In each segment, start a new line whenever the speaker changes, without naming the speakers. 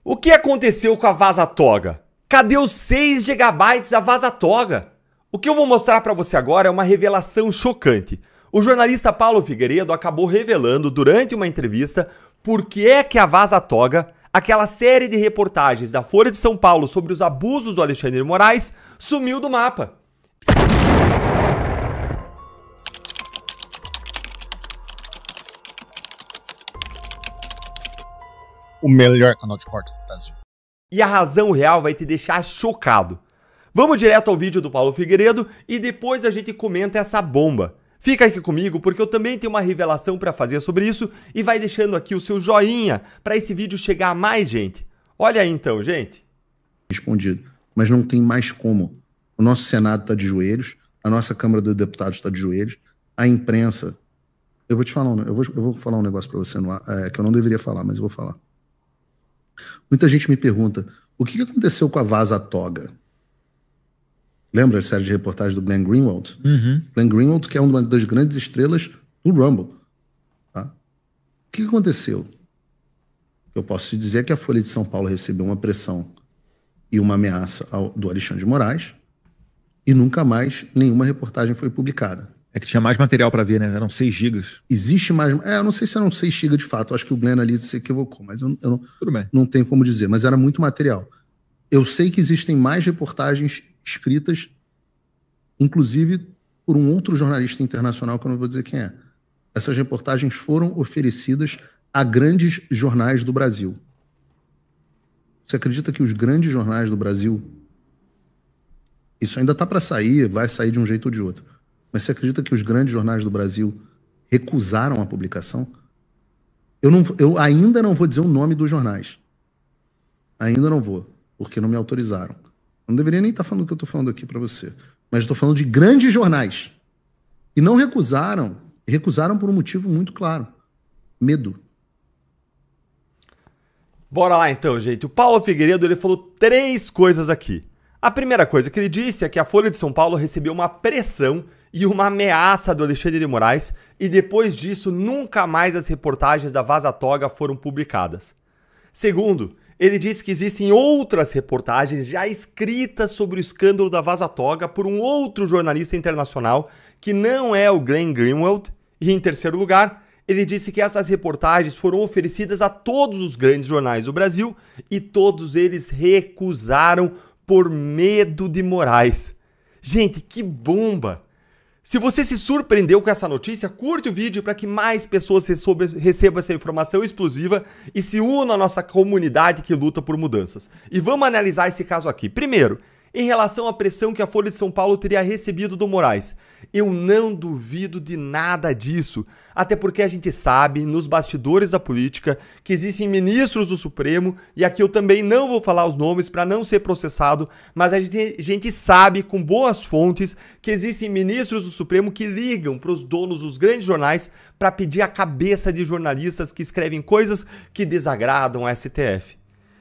O que aconteceu com a Vaza-Toga? Cadê os 6 GB da Vaza-Toga? O que eu vou mostrar para você agora é uma revelação chocante. O jornalista Paulo Figueiredo acabou revelando durante uma entrevista por que é que a Vaza-Toga, aquela série de reportagens da Folha de São Paulo sobre os abusos do Alexandre de Moraes, sumiu do mapa.
O melhor canal de cortes do Brasil.
E a razão real vai te deixar chocado. Vamos direto ao vídeo do Paulo Figueiredo e depois a gente comenta essa bomba. Fica aqui comigo porque eu também tenho uma revelação para fazer sobre isso e vai deixando aqui o seu joinha para esse vídeo chegar a mais gente. Olha aí então, gente.
Respondido. Mas não tem mais como. O nosso Senado está de joelhos, a nossa Câmara dos Deputados está de joelhos, a imprensa... Eu vou te falar, eu vou falar um negócio para você que eu não deveria falar, mas eu vou falar. Muita gente me pergunta, o que aconteceu com a Vaza-Toga? Lembra a série de reportagens do Glenn Greenwald?
Uhum.
Glenn Greenwald, que é uma das grandes estrelas do Rumble. Tá? O que aconteceu? Eu posso te dizer que a Folha de São Paulo recebeu uma pressão e uma ameaça do Alexandre de Moraes e nunca mais nenhuma reportagem foi publicada.
É que tinha mais material para ver, né? Eram 6 gigas.
Existe mais... eu não sei se eram 6 gigas de fato. Eu acho que o Glenn ali se equivocou, mas eu
Tudo bem.
Não tenho como dizer. Mas era muito material. Eu sei que existem mais reportagens escritas, inclusive por um outro jornalista internacional, que eu não vou dizer quem é. Essas reportagens foram oferecidas a grandes jornais do Brasil. Você acredita que os grandes jornais do Brasil... Isso ainda está para sair, vai sair de um jeito ou de outro. Mas você acredita que os grandes jornais do Brasil recusaram a publicação? Eu ainda não vou dizer o nome dos jornais. Ainda não vou, porque não me autorizaram. Não deveria nem estar falando o que eu estou falando aqui para você. Mas estou falando de grandes jornais. E não recusaram. Recusaram por um motivo muito claro. Medo.
Bora lá então, gente. O Paulo Figueiredo ele falou 3 coisas aqui. A primeira coisa que ele disse é que a Folha de São Paulo recebeu uma pressão e uma ameaça do Alexandre de Moraes e depois disso nunca mais as reportagens da Vaza-Toga foram publicadas. Segundo, ele disse que existem outras reportagens já escritas sobre o escândalo da Vaza-Toga por um outro jornalista internacional que não é o Glenn Greenwald. E em terceiro lugar, ele disse que essas reportagens foram oferecidas a todos os grandes jornais do Brasil e todos eles recusaram por medo de Moraes. Gente, que bomba! Se você se surpreendeu com essa notícia, curte o vídeo para que mais pessoas recebam essa informação explosiva e se unam à nossa comunidade que luta por mudanças. E vamos analisar esse caso aqui. Primeiro, em relação à pressão que a Folha de São Paulo teria recebido do Moraes. Eu não duvido de nada disso, até porque a gente sabe, nos bastidores da política, que existem ministros do Supremo, e aqui eu também não vou falar os nomes para não ser processado, mas a gente sabe com boas fontes que existem ministros do Supremo que ligam para os donos dos grandes jornais para pedir a cabeça de jornalistas que escrevem coisas que desagradam a STF.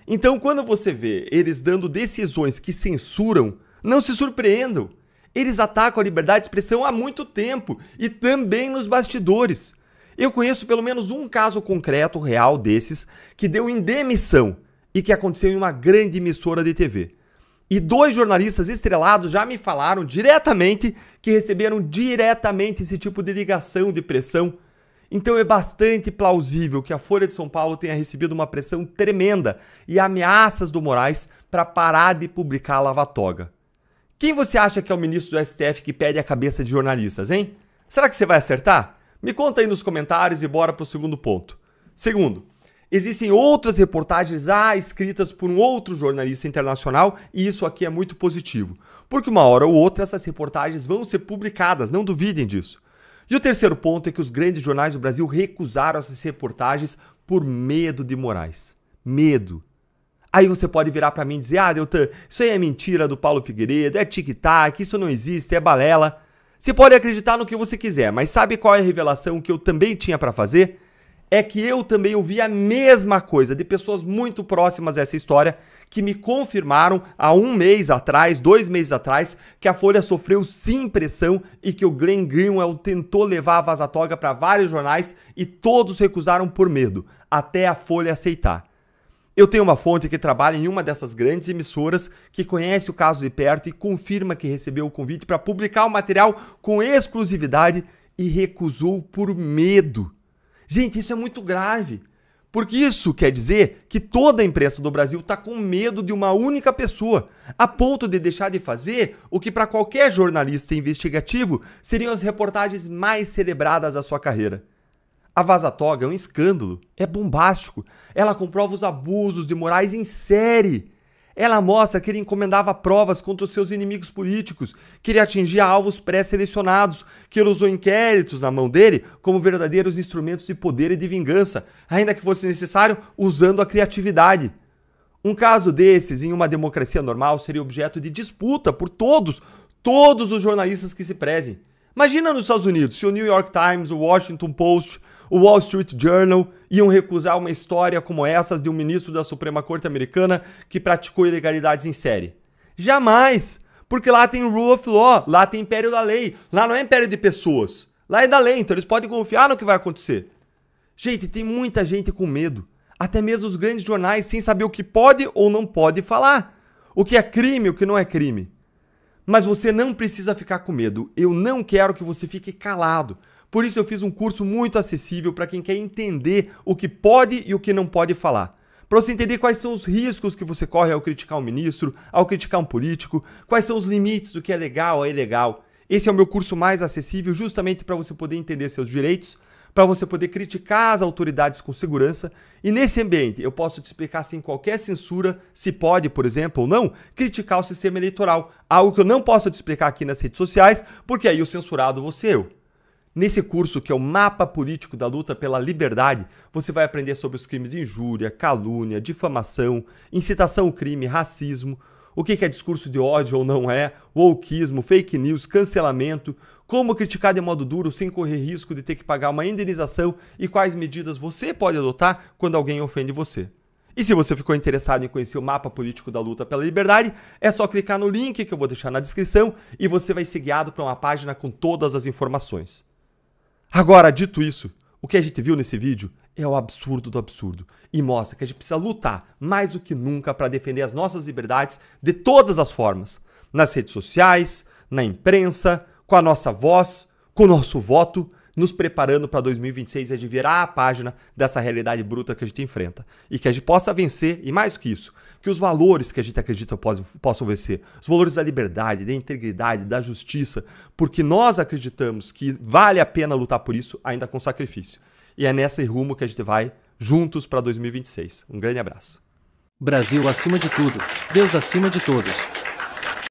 Então, quando você vê eles dando decisões que censuram, não se surpreendam. Eles atacam a liberdade de expressão há muito tempo e também nos bastidores. Eu conheço pelo menos um caso concreto, real desses, que deu em demissão e que aconteceu em uma grande emissora de TV. E 2 jornalistas estrelados já me falaram diretamente que receberam diretamente esse tipo de ligação, de pressão. Então é bastante plausível que a Folha de São Paulo tenha recebido uma pressão tremenda e ameaças do Moraes para parar de publicar a Vaza-Toga. Quem você acha que é o ministro do STF que pede a cabeça de jornalistas, hein? Será que você vai acertar? Me conta aí nos comentários e bora para o segundo ponto. Segundo, existem outras reportagens já escritas por um outro jornalista internacional e isso aqui é muito positivo, porque uma hora ou outra essas reportagens vão ser publicadas, não duvidem disso. E o terceiro ponto é que os grandes jornais do Brasil recusaram essas reportagens por medo de Moraes. Medo. Aí você pode virar para mim e dizer, Deltan, isso aí é mentira do Paulo Figueiredo, é tic-tac, isso não existe, é balela. Você pode acreditar no que você quiser, mas sabe qual é a revelação que eu também tinha para fazer? É que eu também ouvi a mesma coisa de pessoas muito próximas a essa história que me confirmaram há 1 mês atrás, 2 meses atrás, que a Folha sofreu sim pressão e que o Glenn Greenwald tentou levar a Vaza-Toga para vários jornais e todos recusaram por medo, até a Folha aceitar. Eu tenho uma fonte que trabalha em uma dessas grandes emissoras que conhece o caso de perto e confirma que recebeu o convite para publicar o material com exclusividade e recusou por medo. Gente, isso é muito grave, porque isso quer dizer que toda a imprensa do Brasil está com medo de uma única pessoa, a ponto de deixar de fazer o que para qualquer jornalista investigativo seriam as reportagens mais celebradas da sua carreira. A Vaza Toga é um escândalo, é bombástico, ela comprova os abusos de Moraes em série. Ela mostra que ele encomendava provas contra os seus inimigos políticos, que ele atingia alvos pré-selecionados, que ele usou inquéritos na mão dele como verdadeiros instrumentos de poder e de vingança, ainda que fosse necessário usando a criatividade. Um caso desses, em uma democracia normal, seria objeto de disputa por todos os jornalistas que se prezem. Imagina nos Estados Unidos, se o New York Times, o Washington Post, o Wall Street Journal iam recusar uma história como essas de um ministro da Suprema Corte Americana que praticou ilegalidades em série. Jamais! Porque lá tem rule of law, lá tem império da lei, lá não é império de pessoas, lá é da lei, então eles podem confiar no que vai acontecer. Gente, tem muita gente com medo, até mesmo os grandes jornais sem saber o que pode ou não pode falar, o que é crime, o que não é crime. Mas você não precisa ficar com medo, eu não quero que você fique calado. Por isso eu fiz um curso muito acessível para quem quer entender o que pode e o que não pode falar. Para você entender quais são os riscos que você corre ao criticar um ministro, ao criticar um político, quais são os limites do que é legal ou ilegal. Esse é o meu curso mais acessível justamente para você poder entender seus direitos, para você poder criticar as autoridades com segurança. E nesse ambiente eu posso te explicar sem qualquer censura se pode, por exemplo, ou não, criticar o sistema eleitoral. Algo que eu não posso te explicar aqui nas redes sociais, porque aí o censurado vou ser eu. Nesse curso, que é o Mapa Político da Luta pela Liberdade, você vai aprender sobre os crimes de injúria, calúnia, difamação, incitação ao crime, racismo, o que é discurso de ódio ou não é, wokeismo, fake news, cancelamento, como criticar de modo duro sem correr risco de ter que pagar uma indenização e quais medidas você pode adotar quando alguém ofende você. E se você ficou interessado em conhecer o Mapa Político da Luta pela Liberdade, é só clicar no link que eu vou deixar na descrição e você vai ser guiado para uma página com todas as informações. Agora, dito isso, o que a gente viu nesse vídeo é o absurdo do absurdo e mostra que a gente precisa lutar mais do que nunca para defender as nossas liberdades de todas as formas, nas redes sociais, na imprensa, com a nossa voz, com o nosso voto, nos preparando para 2026 e de virar a página dessa realidade bruta que a gente enfrenta. E que a gente possa vencer, e mais que isso, que os valores que a gente acredita possam vencer, os valores da liberdade, da integridade, da justiça, porque nós acreditamos que vale a pena lutar por isso, ainda com sacrifício. E é nesse rumo que a gente vai juntos para 2026. Um grande abraço.
Brasil acima de tudo, Deus acima de todos.